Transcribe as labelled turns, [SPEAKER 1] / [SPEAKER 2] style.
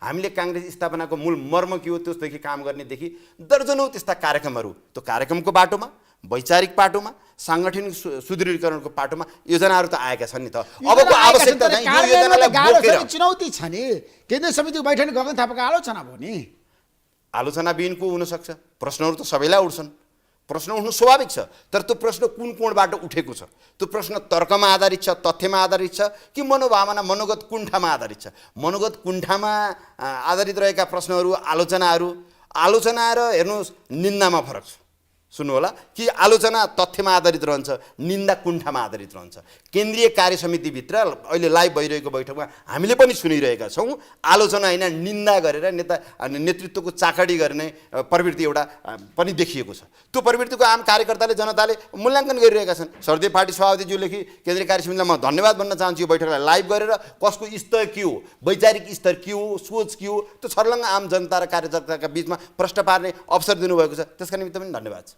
[SPEAKER 1] हामीले काङ्ग्रेस स्थापनाको मूल मर्म के हो त्यसदेखि काम गर्नेदेखि दर्जनौँ त्यस्ता कार्यक्रमहरू त्यो कार्यक्रमको बाटोमा वैचारिक पाटोमा साङ्गठनिक सुदृढीकरणको पाटोमा योजनाहरू त आएका छन् नि त। अबको आवश्यकता चाहिँ यो योजनालाई बोकेर
[SPEAKER 2] चुनौती छ नि। केन्द्रीय समितिको बैठकले गगन थापाको आलोचना भयो नि।
[SPEAKER 1] आलोचना बिनको हुनसक्छ, प्रश्नहरू त सबैलाई उठ्छन्, प्रश्न उठ्नु स्वाभाविक छ। तर त्यो प्रश्न कुन कोणबाट उठेको छ, त्यो प्रश्न तर्कमा आधारित छ, तथ्यमा आधारित छ कि मनोभावना मनोगत कुण्ठामा आधारित छ। मनोगत कुण्ठामा आधारित रहेका प्रश्नहरू आलोचना र हेर्नुहोस् निन्दामा फरक छ। सुन्नु होला कि आलोचना तथ्यमा आधारित रहन्छ, निन्दा कुण्ठामा आधारित रहन्छ। केन्द्रीय कार्य समितिभित्र अहिले लाइभ भइरहेको बैठकमा हामीले पनि सुनिरहेका छौँ आलोचना होइन निन्दा गरेर नेतृत्वको चाकडी गर्ने प्रवृत्ति एउटा पनि देखिएको छ। त्यो प्रवृत्तिको आम कार्यकर्ताले जनताले मूल्याङ्कन गरिरहेका छन्। सरदेव पार्टी सभापतिज्यू लेखी केन्द्रीय कार्य समितिलाई म धन्यवाद भन्न चाहन्छु यो बैठकलाई लाइभ गरेर कसको स्तर के हो, वैचारिक स्तर के हो, सोच के हो, त्यो छर्लङ्ग आम जनता र कार्यकर्ताका बिचमा प्रश्न पार्ने अवसर दिनुभएको छ। त्यसका निमित्त पनि धन्यवाद छ।